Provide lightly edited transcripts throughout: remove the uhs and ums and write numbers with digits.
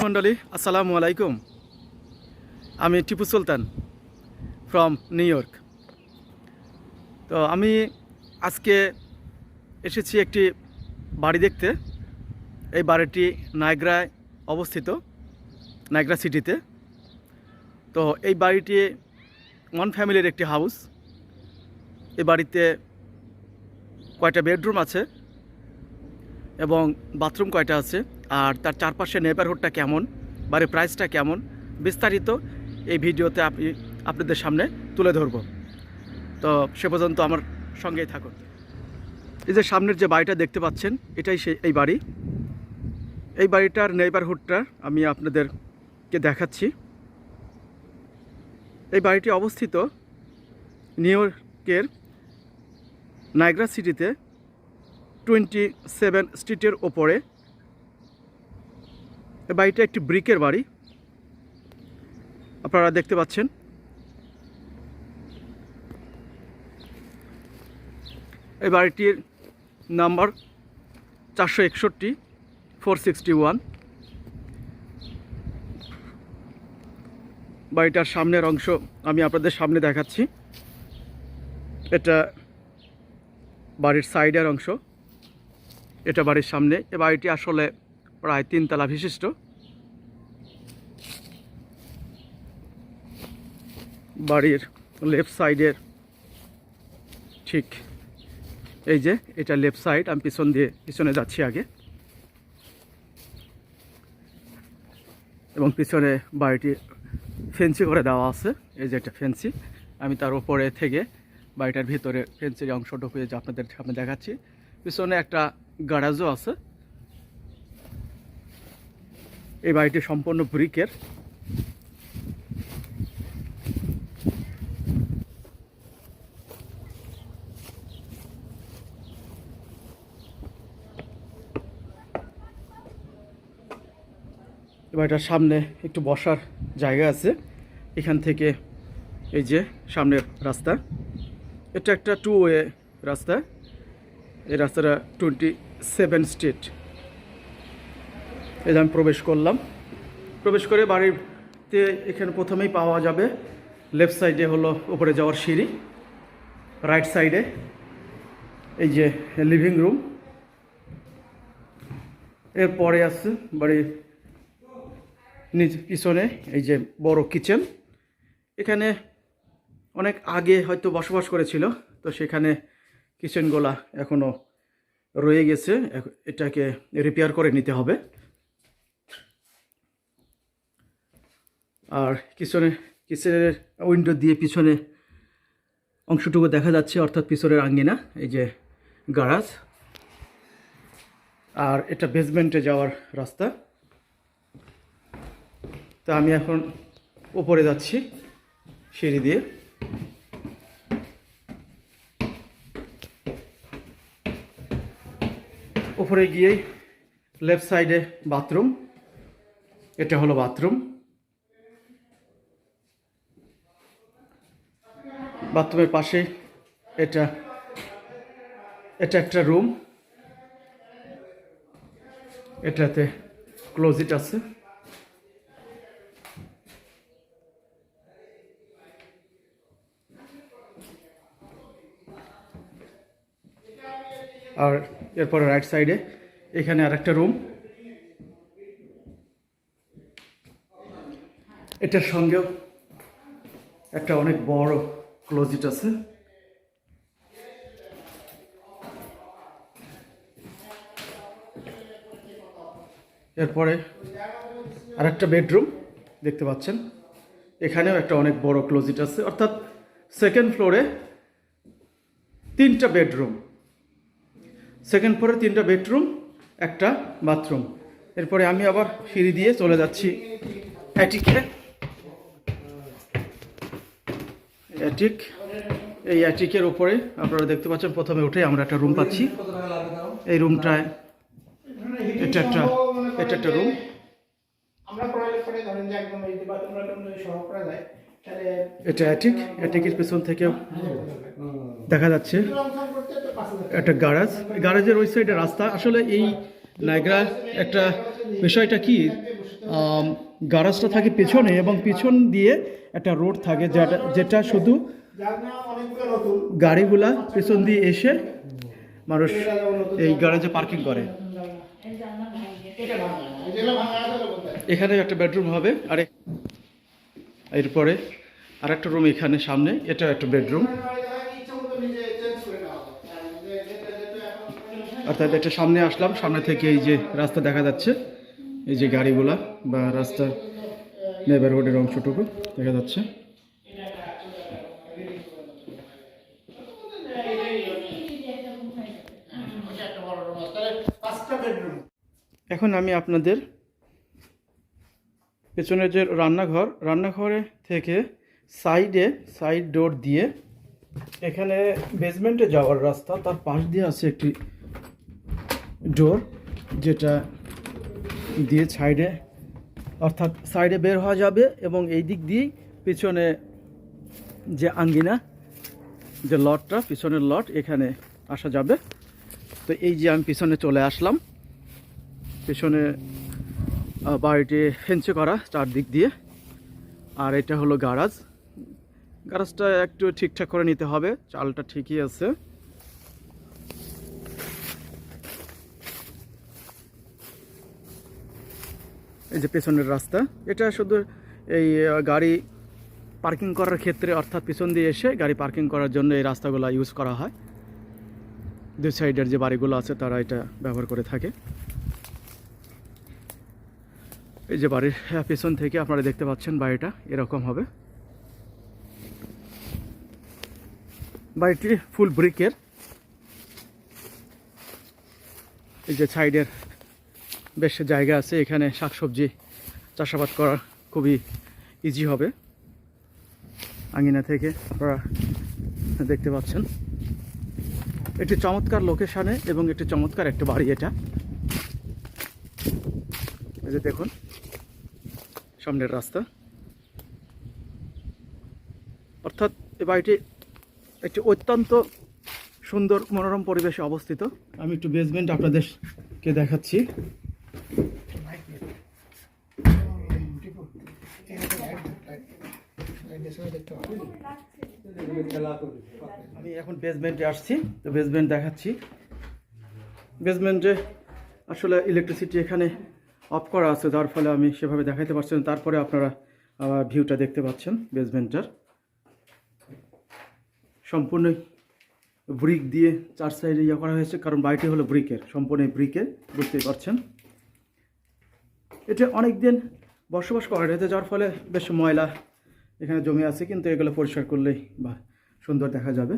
মন্ডলী আসসালামু আলাইকুম। আমি Tipu Sultan from new York. তো আমি আজকে এসেছি একটি বাড়ি দেখতে। এই বাড়িটি নায়াগ্রায় অবস্থিত, নায়াগ্রা সিটিতে। তো এই বাড়িটি ওয়ান ফ্যামিলির একটি হাউস। এই বাড়িতে কয়টা বেডরুম আছে এবং বাথরুম কয়টা আছে, আর তার চারপাশে নেবারহুডটা কেমন, বাড়ির প্রাইসটা কেমন, বিস্তারিত এই ভিডিওতে আপনাদের সামনে তুলে ধরব। তো সে পর্যন্ত আমার সঙ্গেই থাকুন। এই যে সামনের যে বাড়িটা দেখতে পাচ্ছেন, এটাই এই বাড়ি। এই বাড়িটার নেবারহুডটা আমি আপনাদেরকে দেখাচ্ছি। এই বাড়িটি অবস্থিত নিউ ইয়র্কের নায়াগ্রা সিটিতে 27 স্ট্রিটের ওপরে। এই বাড়িটা একটি ব্রিকের বাড়ি, আপনারা দেখতে পাচ্ছেন। এই বাড়িটির নাম্বার 461 461। বাড়িটার সামনের অংশ আমি আপনাদের সামনে দেখাচ্ছি। এটা বাড়ির সাইডের অংশ, এটা বাড়ির সামনে। এই বাড়িটি আসলে প্রায় 3 তলা বিশিষ্ট। বাড়ির লেফট সাইডের ঠিক এই যে এটা লেফট সাইড। আমি পিছনে যাচ্ছি আগে, এবং পিছনে বাড়িটি ফেন্সি করে দেওয়া আছে। এই যে একটা ফেন্সি, আমি তার উপরে থেকে বাড়িটার ভিতরে ফেন্সির অংশ ঢুকিয়ে যে আপনাদের সামনে দেখাচ্ছি। পিছনে একটা গ্যারাজও আছে। এই বাড়িটি সম্পূর্ণ ব্রিকের। বাড়িটার সামনে একটু বসার জায়গা আছে। এখান থেকে এই যে সামনের রাস্তা, এটা একটা 2 ওয়ে রাস্তা। এই রাস্তাটা 27 স্ট্রিট। এই যে আমি প্রবেশ করলাম। প্রবেশ করে বাড়িতে এখানে প্রথমেই পাওয়া যাবে লেফট সাইডে হলো উপরে যাওয়ার সিঁড়ি, রাইট সাইডে এই যে লিভিং রুম। এরপরে আছে বাড়ির পিছনে এই যে বড় কিচেন। এখানে অনেক আগে হয়তো বসবাস করেছিল, তো সেখানে কিচেনগুলা এখনও রয়ে গেছে, এটাকে রিপেয়ার করে নিতে হবে। আর কিচেনের উইন্ডো দিয়ে পিছনে অংশটুকু দেখা যাচ্ছে, অর্থাৎ পিছনের আঙ্গিনা, এই যে গ্যারাজ। আর এটা বেসমেন্টে যাওয়ার রাস্তা। তা আমি এখন উপরে যাচ্ছি সিঁড়ি দিয়ে। উপরে গিয়েই লেফট সাইডে বাথরুম, এটা হলো বাথরুম। বাথরুমের পাশে এটা একটা রুম, এটাতে ক্লোজেট আছে। আর এরপরে রাইট সাইডে এখানে আর একটা রুম, এটার সঙ্গেও একটা অনেক বড় ক্লোজেট আছে। এরপরে আর একটা বেডরুম দেখতে পাচ্ছেন, এখানেও একটা অনেক বড় ক্লোজেট আছে। অর্থাৎ সেকেন্ড ফ্লোরে 3টা বেডরুম, সেকেন্ড ফ্লোরে 3টা বেডরুম, একটা বাথরুম। এরপরে আমি আবার সিঁড়ি দিয়ে চলে যাচ্ছি অ্যাটিকে। অ্যাটিক, এই অ্যাটিকের উপরে আপনারা দেখতে পাচ্ছেন প্রথমে উঠে আমরা একটা রুম পাচ্ছি। এই রুমটায় এটা একটা রুম। এটা অ্যাটিকের পেছন থেকেও দেখা যাচ্ছে একটা গ্যারাজের ওই সাইডে রাস্তা। আসলে এই নায়াগ্রা একটা বিষয়টা কি, গ্যারাজটা থাকে পেছনে এবং পিছন দিয়ে একটা রোড থাকে যেটা শুধু গাড়িগুলা পেছন দিয়ে এসে মানুষ এই গ্যারেজে পার্কিং করে। এখানে একটা বেডরুম হবে, আর এরপরে আর একটা রুম এখানে সামনে, এটা একটা বেডরুম। অর্থাৎ এটা সামনে আসলাম, সামনে থেকে এই যে রাস্তা দেখা যাচ্ছে, এই যে গাড়িগুলা বা রাস্তার নেবারহুডের অংশটুকু দেখা যাচ্ছে। এখন আমি আপনাদের পেছনের যে রান্নাঘরে থেকে সাইড ডোর দিয়ে এখানে বেসমেন্টে যাওয়ার রাস্তা, তার পাশ দিয়ে আছে একটি ডোর, যেটা দিয়ে সাইডে বের হওয়া যাবে এবং এই দিক দিয়েই পিছনে যে আঙ্গিনা, যে লটটা, পিছনের লট, এখানে আসা যাবে। তো এই যে আমি পিছনে চলে আসলাম, পিছনে বাড়িটি ফেন্সে করা চারদিক দিয়ে, আর এটা হলো গ্যারাজটা একটু ঠিকঠাক করে নিতে হবে, চালটা ঠিকই আছে। এই যে পেছনের রাস্তা, এটা শুধু এই গাড়ি পার্কিং করার ক্ষেত্রে, অর্থাৎ পিছন দিয়ে এসে গাড়ি পার্কিং করার জন্য এই রাস্তাগুলো ইউজ করা হয়। দুই সাইডের যে বাড়িগুলো আছে তারা এটা ব্যবহার করে থাকে। এই যে বাড়ির পেছন থেকে আপনারা দেখতে পাচ্ছেন বাড়িটা এরকম হবে। বাড়িটি ফুল ব্রিকের। এই যে সাইডের বেশ জায়গা আছে, এখানে শাকসবজি চাষাবাদ করা খুবই ইজি হবে। আঙ্গিনা থেকে আপনারা দেখতে পাচ্ছেন একটি চমৎকার লোকেশানে এবং একটি চমৎকার একটা বাড়ি এটা। এই যে দেখুন সামনের রাস্তা, অর্থাৎ এই বাড়িটি একটি অত্যন্ত সুন্দর মনোরম পরিবেশে অবস্থিত। আমি একটু বেসমেন্ট আপনাদেরকে দেখাচ্ছি। আমি এখন বেসমেন্টে আসছি, তো বেসমেন্ট দেখাচ্ছি। বেসমেন্টে আসলে ইলেকট্রিসিটি এখানে অফ করা আছে, যার ফলে আমি সেভাবে দেখাতে পারছি না। তারপরে আপনারা ভিউটা দেখতে পাচ্ছেন বেসমেন্টটার। সম্পূর্ণ ব্রিক দিয়ে চার সাইডে ইয়ে করা হয়েছে, কারণ বাড়িটি হলো ব্রিকের, সম্পূর্ণ ব্রিকের, বুঝতেই পারছেন। এটা অনেক দিন বসবাস করা হয়েছে, যার ফলে বেশ ময়লা এখানে জমে আছে, কিন্তু এগুলো পরিষ্কার করলেই বা সুন্দর দেখা যাবে।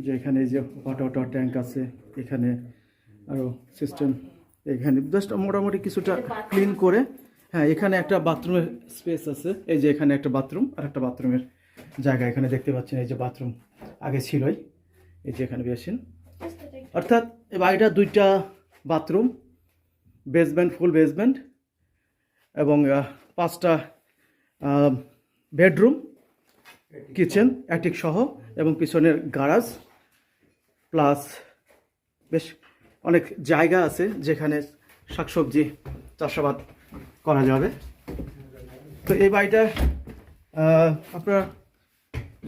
যে এখানে যে ওয়াটার ট্যাঙ্ক আছে, এখানে আরও সিস্টেম, এখানে জাস্ট মোটামুটি কিছুটা ক্লিন করে, হ্যাঁ এখানে একটা বাথরুমের স্পেস আছে। এই যে এখানে একটা বাথরুম আর একটা বাথরুমের জায়গা এখানে দেখতে পাচ্ছেন। এই যে বাথরুম আগে ছিলই, এই যে এখানে বেসিন, অর্থাৎ এই বাড়িটা দুইটা বাথরুম, বেসমেন্ট, ফুল বেসমেন্ট, এবং 5টা বেডরুম, কিচেন, অ্যাটিক সহ, এবং পিছনের গ্যারাজ, প্লাস বেশ অনেক জায়গা আছে যেখানে শাকসবজি চাষাবাদ করা যাবে। তো এই বাড়িটা আপনারা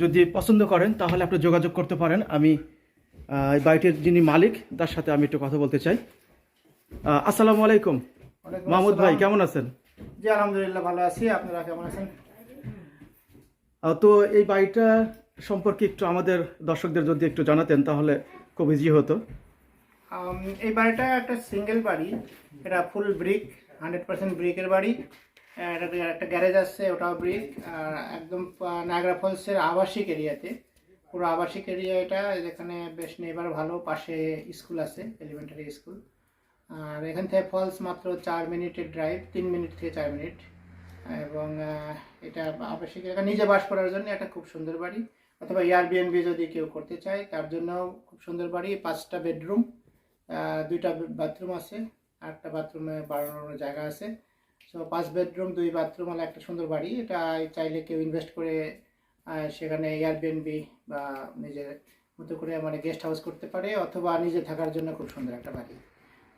যদি পছন্দ করেন তাহলে আপনি যোগাযোগ করতে পারেন। আমি এই বাড়িটির যিনি মালিক তার সাথে আমি একটু কথা বলতে চাই। আসসালামু আলাইকুম মাহমুদ ভাই, কেমন আছেন? জি আলহামদুলিল্লাহ ভালো আছি, আপনারা কেমন আছেন? তো এই বাড়িটা সম্পর্কে একটু আমাদের দর্শকদের যদি একটু জানাতেন তাহলে খুব ইজি হতো। এই বাড়িটা একটা সিঙ্গেল বাড়ি, এটা ফুল ব্রিক, 100% ব্রিকের বাড়ি। এটা একটা গ্যারেজ আছে, ওটাও ব্রিক। আর একদম নায়াগ্রা ফলসের আবাসিক এরিয়াতে, পুরো আবাসিক এরিয়া এটা। এখানে বেশ নেবার ভালো, পাশে স্কুল আছে, এলিমেন্টারি স্কুল। আর এখান থেকে ফলস মাত্র 4 মিনিটের ড্রাইভ, 3 মিনিট থেকে 4 মিনিট। এবং এটা আবাসিক এলাকা, নিজে বাস করার জন্য একটা খুব সুন্দর বাড়ি, অথবা এয়ারবিএনবি যদি কেউ করতে চায় তার জন্য খুব সুন্দর বাড়ি। 5টা বেডরুম, 2টা বাথরুম আছে, আর একটা বাথরুমে বাড়ানোর জায়গা আছে। সো 5 বেডরুম 2 বাথরুম হলো একটা সুন্দর বাড়ি। এটা চাইলে কেউ ইনভেস্ট করে সেখানে এয়ারবিএনবি বা নিজের মতো করে মানে গেস্ট হাউস করতে পারে, অথবা নিজে থাকার জন্য খুব সুন্দর একটা বাড়ি।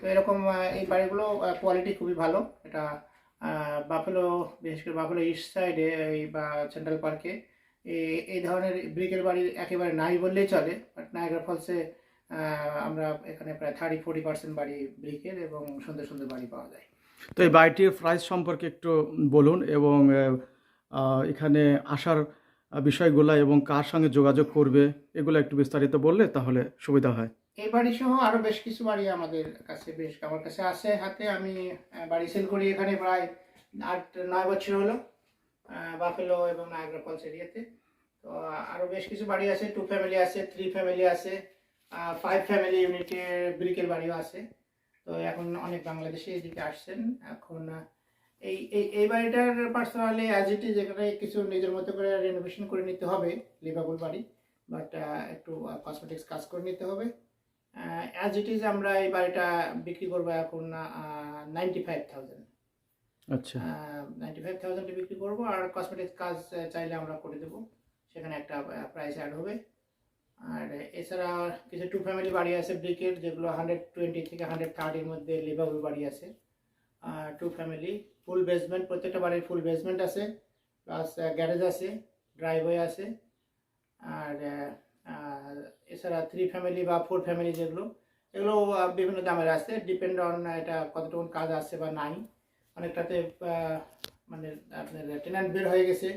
তো এরকম এই বাড়িগুলো কোয়ালিটি খুবই ভালো। এটা বাফেলো, বিশেষ করে বাফেলো ইস্ট সাইডে বা সেন্ট্রাল পার্কে এই ধরনের ব্রিকের বাড়ি একেবারে নাই বললেই চলে। বাট নায়াগ্রা ফলসে আমরা এখানে প্রায় 30-40% বাড়ি ব্রিকের এবং সুন্দর সুন্দর বাড়ি পাওয়া যায়। তো এই বাড়িটির প্রাইস সম্পর্কে একটু বলুন, এবং এখানে আসার বিষয়গুলো এবং কার সঙ্গে যোগাযোগ করবে এগুলো একটু বিস্তারিত বললে তাহলে সুবিধা হয়। এই বাড়ি সহ আরও বেশ কিছু বাড়ি আমাদের কাছে আমার কাছে আছে হাতে। আমি বাড়ি সেল করি এখানে প্রায় 8-9 বছর হলো বাফেলো এবং নায়াগ্রা ফলস এরিয়াতে। তো আরও বেশ কিছু বাড়ি আছে, 2 ফ্যামিলি আছে, 3 ফ্যামিলি আছে, 5 ফ্যামিলি ইউনিটের ব্রিকের বাড়িও আছে। তো এখন অনেক বাংলাদেশি এদিকে আসছেন। এখন এই এই এই বাড়িটার পার্সোনালি অ্যাজ ইট ইজ এখানে কিছু নিজের মতো করে রেনোভেশন করে নিতে হবে, লিভাবল বাড়ি, বাট একটু কসমেটিক্স কাজ করে নিতে হবে। অ্যাজ ইট ইজ আমরা এই বাড়িটা বিক্রি করবো এখন 95,000। আচ্ছা, 95,000 বিক্রি করবো, আর কসমেটিক্স কাজ চাইলে আমরা করে দেবো, সেখানে একটা প্রাইস অ্যাড হবে। আর এছাড়া কিছু 2 ফ্যামিলি বাড়ি আছে ব্রিকের, যেগুলো 120 থেকে 130 মধ্যে লিভাবল বাড়ি আছে। 2 ফ্যামিলি ফুল বেসমেন্ট, প্রত্যেকটা বাড়ির ফুল বেসমেন্ট আছে, প্লাস গ্যারেজ আছে, ড্রাইভওয়ে আছে। আর এছাড়া 3 ফ্যামিলি বা 4 ফ্যামিলি যেগুলো, এগুলো বিভিন্ন দামের আছে, ডিপেন্ড অন এটা কতটুকু কাজ আছে বা নাই। অনেকটাতে মানে আপনার টেনান্ট বের হয়ে গেছে,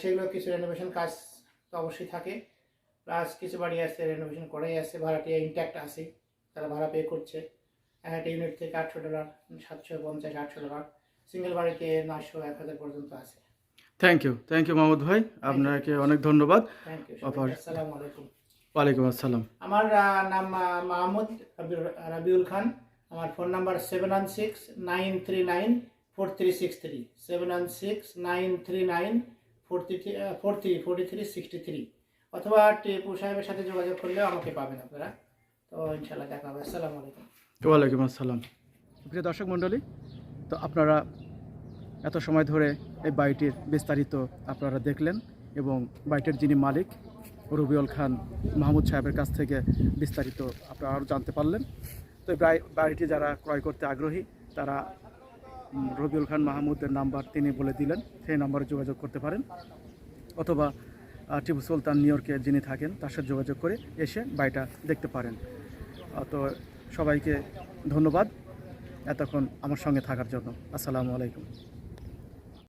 সেগুলো কিছু রেনোভেশন কাজ তো অবশ্যই থাকে। প্লাস কিছু বাড়ি আছে রেনোভেশন করাই আছে, ভাড়াটিয়া ইনট্যাক্ট আছে, তারা ভাড়া পে করছে। একটা ইউনিট থেকে $800, $750-800, সিঙ্গেল বাড়িতে 900-1000 পর্যন্ত আছে। থ্যাংক ইউ মাহমুদ ভাই, আপনাকে অনেক ধন্যবাদ। Thank you. আবার আসসালামু আলাইকুম। ওয়ালাইকুম আসসালাম। আমার নাম মাহমুদ রাবিউল খান। আমার ফোন নাম্বার 716-939-4363, 716-939-4363, অথবা টিপু সাহেবের সাথে যোগাযোগ করলেও আমাকে পাবেন আপনারা। তো ইনশাল্লাহ দেখা হবে। আসসালামু আলাইকুম। ওয়ালাইকুম আসসালাম। প্রিয় দর্শক মণ্ডলী, তো আপনারা এত সময় ধরে এই বাড়িটির বিস্তারিত আপনারা দেখলেন, এবং বাড়িটির যিনি মালিক রবিউল খান মাহমুদ সাহেবের কাছ থেকে বিস্তারিত আপনারা আরও জানতে পারলেন। তো এই বাড়িটি যারা ক্রয় করতে আগ্রহী তারা রবিউল খান মাহমুদের নাম্বার তিনি বলে দিলেন, সেই নাম্বারে যোগাযোগ করতে পারেন, অথবা টিপু সুলতান নিউ ইয়র্কে যিনি থাকেন তার সাথে যোগাযোগ করে এসে বাড়িটা দেখতে পারেন। তো সবাইকে ধন্যবাদ এতক্ষণ আমার সঙ্গে থাকার জন্য। আসসালামু আলাইকুম।